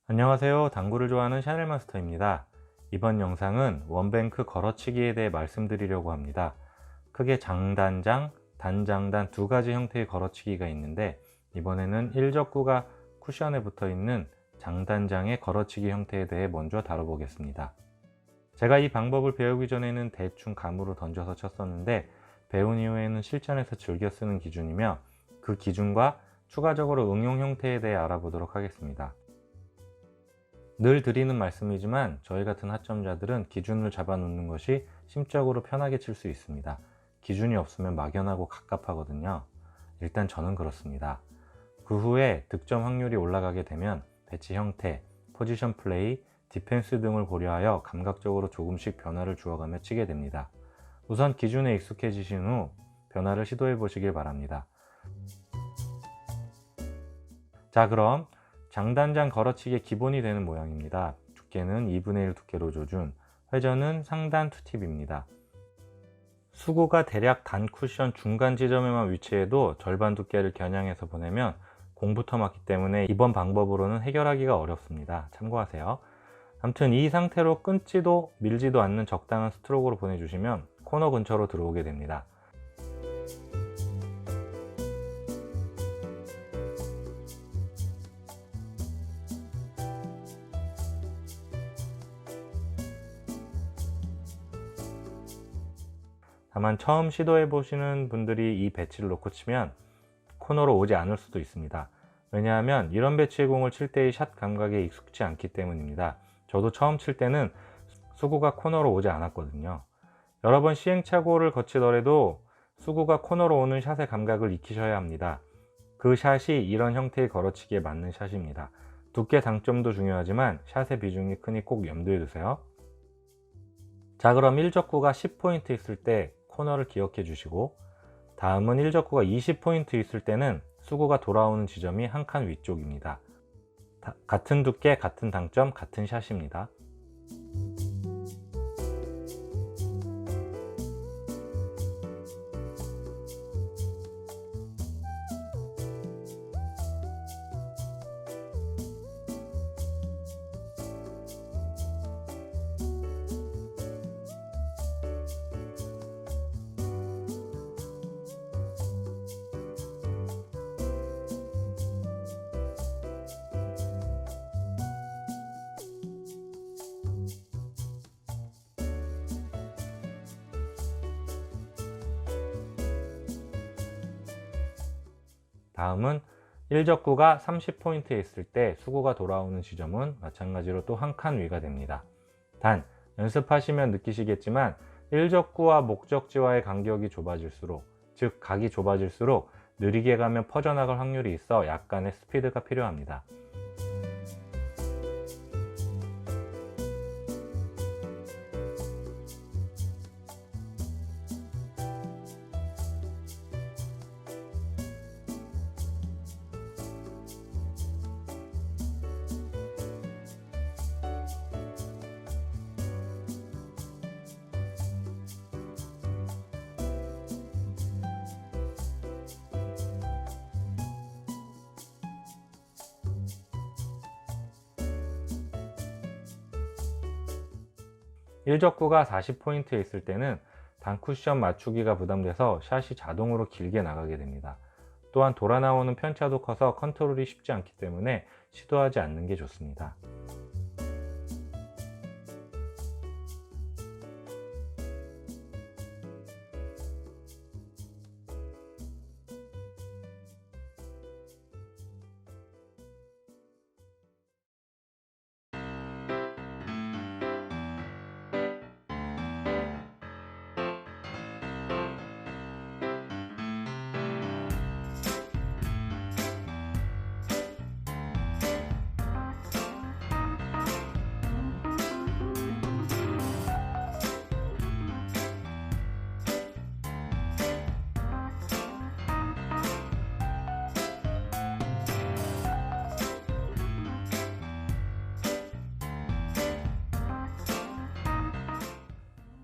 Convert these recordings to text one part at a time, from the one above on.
안녕하세요. 당구를 좋아하는 샤넬마스터입니다. 이번 영상은 원뱅크 걸어치기에 대해 말씀드리려고 합니다. 크게 장단장, 단장단 두 가지 형태의 걸어치기가 있는데, 이번에는 1적구가 쿠션에 붙어 있는 장단장의 걸어치기 형태에 대해 먼저 다뤄보겠습니다. 제가 이 방법을 배우기 전에는 대충 감으로 던져서 쳤었는데, 배운 이후에는 실전에서 즐겨 쓰는 기준이며, 그 기준과 추가적으로 응용 형태에 대해 알아보도록 하겠습니다. 늘 드리는 말씀이지만 저희 같은 하점자들은 기준을 잡아 놓는 것이 심적으로 편하게 칠 수 있습니다. 기준이 없으면 막연하고 갑갑하거든요. 일단 저는 그렇습니다. 그 후에 득점 확률이 올라가게 되면 배치 형태, 포지션 플레이, 디펜스 등을 고려하여 감각적으로 조금씩 변화를 주어가며 치게 됩니다. 우선 기준에 익숙해지신 후 변화를 시도해 보시길 바랍니다. 자, 그럼 장단장 걸어치기의 기본이 되는 모양입니다. 두께는 2분의 1 두께로 조준, 회전은 상단 투팁입니다. 수구가 대략 단 쿠션 중간 지점에만 위치해도 절반 두께를 겨냥해서 보내면 공부터 맞기 때문에 이번 방법으로는 해결하기가 어렵습니다. 참고하세요. 아무튼 이 상태로 끊지도 밀지도 않는 적당한 스트로크로 보내주시면 코너 근처로 들어오게 됩니다. 다만 처음 시도해 보시는 분들이 이 배치를 놓고 치면 코너로 오지 않을 수도 있습니다. 왜냐하면 이런 배치의 공을 칠 때의 샷 감각에 익숙치 않기 때문입니다. 저도 처음 칠 때는 수구가 코너로 오지 않았거든요. 여러 번 시행착오를 거치더라도 수구가 코너로 오는 샷의 감각을 익히셔야 합니다. 그 샷이 이런 형태의 걸어치기에 맞는 샷입니다. 두께 당점도 중요하지만 샷의 비중이 크니 꼭 염두에 두세요. 자, 그럼 1적구가 10포인트 있을 때 코너를 기억해 주시고, 다음은 1적구가 20포인트 있을 때는 수구가 돌아오는 지점이 한 칸 위쪽입니다. 같은 두께, 같은 당점, 같은 샷입니다. 다음은 1적구가 30포인트에 있을 때 수구가 돌아오는 지점은 마찬가지로 또 한 칸 위가 됩니다. 단, 연습하시면 느끼시겠지만 1적구와 목적지와의 간격이 좁아질수록, 즉 각이 좁아질수록 느리게 가면 퍼져나갈 확률이 있어 약간의 스피드가 필요합니다. 1적구가 40포인트에 있을 때는 단쿠션 맞추기가 부담돼서 샷이 자동으로 길게 나가게 됩니다. 또한 돌아 나오는 편차도 커서 컨트롤이 쉽지 않기 때문에 시도하지 않는 게 좋습니다.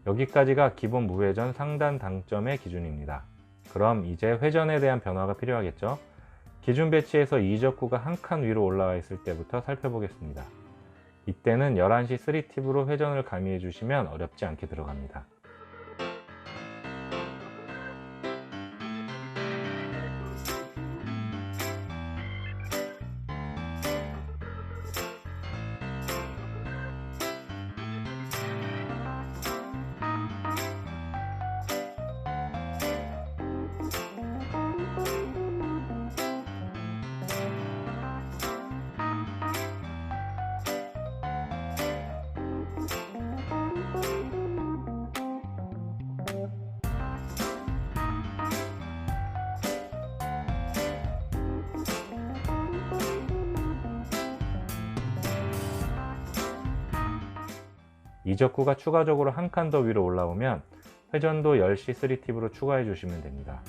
여기까지가 기본 무회전 상단 당점의 기준입니다. 그럼 이제 회전에 대한 변화가 필요하겠죠? 기준 배치에서 이적구가 한 칸 위로 올라와 있을 때부터 살펴보겠습니다. 이때는 11시 3팁으로 회전을 가미해 주시면 어렵지 않게 들어갑니다. 이적구가 추가적으로 한 칸 더 위로 올라오면 회전도 10시 3팁으로 추가해 주시면 됩니다.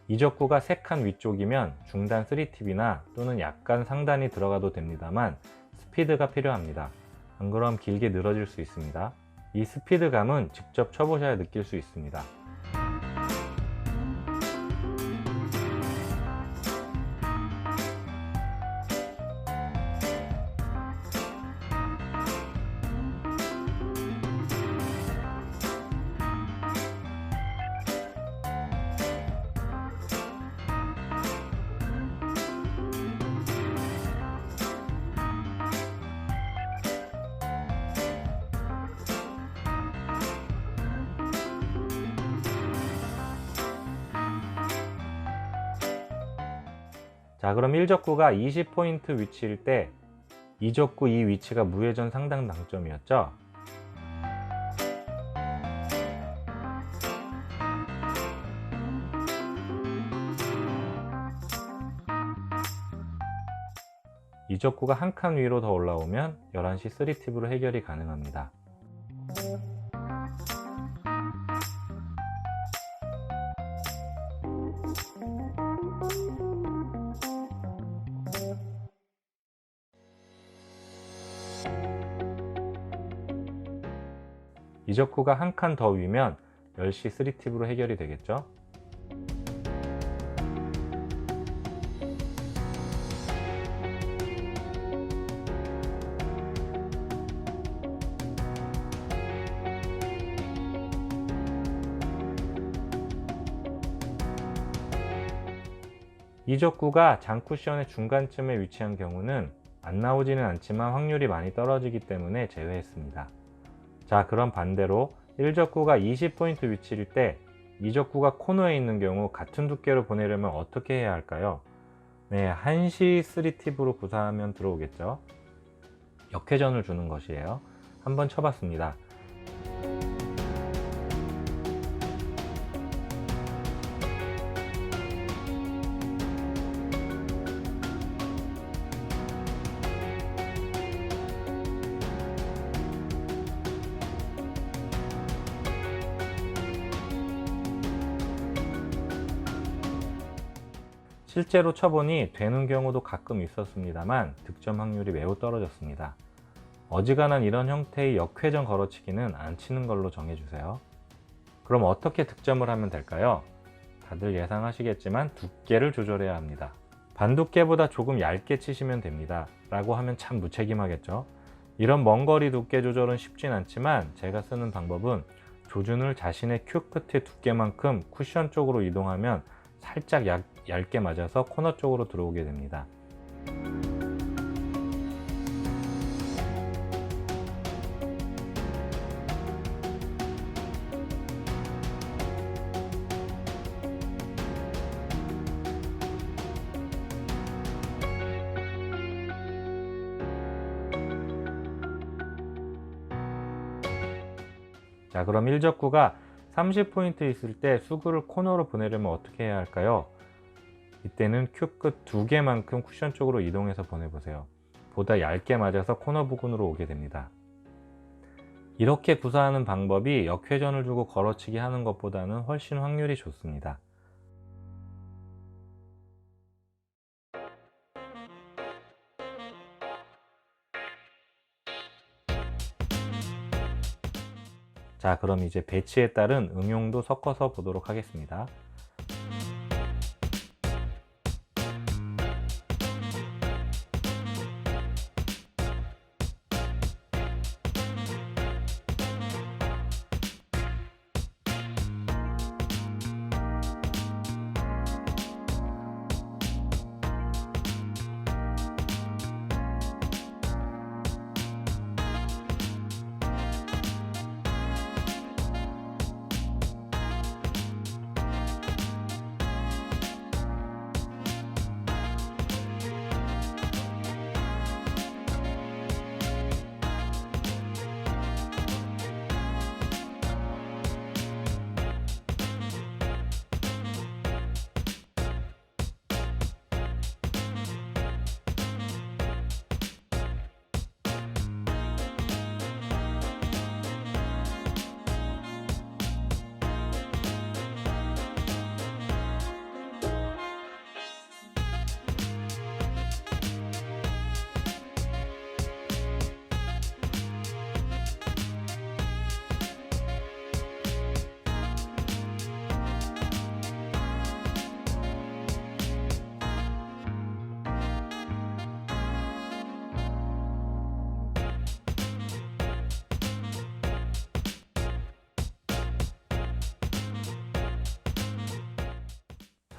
이적구가 3칸 위쪽이면 중단 3팁이나 또는 약간 상단이 들어가도 됩니다만 스피드가 필요합니다. 안 그럼 길게 늘어질 수 있습니다. 이 스피드감은 직접 쳐보셔야 느낄 수 있습니다. 자, 그럼 1적구가 20포인트 위치일 때 2적구 이 위치가 무회전 상당 당점이었죠. 이적구가 한 칸 위로 더 올라오면 11시 3팁으로 해결이 가능합니다. 이적구가 한 칸 더 위면 10시 3팁으로 해결이 되겠죠. 이적구가 장쿠션의 중간쯤에 위치한 경우는 안 나오지는 않지만 확률이 많이 떨어지기 때문에 제외했습니다. 자, 그럼 반대로 1적구가 20포인트 위치일 때 2적구가 코너에 있는 경우 같은 두께로 보내려면 어떻게 해야 할까요? 네, 1시 3팁으로 구사하면 들어오겠죠. 역회전을 주는 것이에요. 한번 쳐봤습니다. 실제로 쳐보니 되는 경우도 가끔 있었습니다만 득점 확률이 매우 떨어졌습니다. 어지간한 이런 형태의 역회전 걸어치기는 안 치는 걸로 정해주세요. 그럼 어떻게 득점을 하면 될까요? 다들 예상하시겠지만 두께를 조절해야 합니다. 반두께보다 조금 얇게 치시면 됩니다 라고 하면 참 무책임하겠죠. 이런 먼 거리 두께 조절은 쉽진 않지만 제가 쓰는 방법은 조준을 자신의 큐 끝의 두께만큼 쿠션 쪽으로 이동하면 살짝 얇게 맞아서 코너 쪽으로 들어오게 됩니다. 자, 그럼 일적구가 30포인트 있을 때 수구를 코너로 보내려면 어떻게 해야 할까요? 이때는 큐 끝 2개만큼 쿠션 쪽으로 이동해서 보내보세요. 보다 얇게 맞아서 코너 부근으로 오게 됩니다. 이렇게 구사하는 방법이 역회전을 주고 걸어치기 하는 것보다는 훨씬 확률이 좋습니다. 자, 그럼 이제 배치에 따른 응용도 섞어서 보도록 하겠습니다.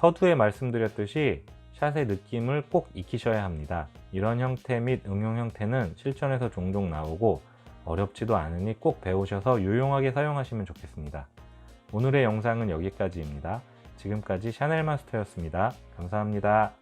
서두에 말씀드렸듯이 샷의 느낌을 꼭 익히셔야 합니다. 이런 형태 및 응용 형태는 실전에서 종종 나오고 어렵지도 않으니 꼭 배우셔서 유용하게 사용하시면 좋겠습니다. 오늘의 영상은 여기까지입니다. 지금까지 샤넬 마스터였습니다. 감사합니다.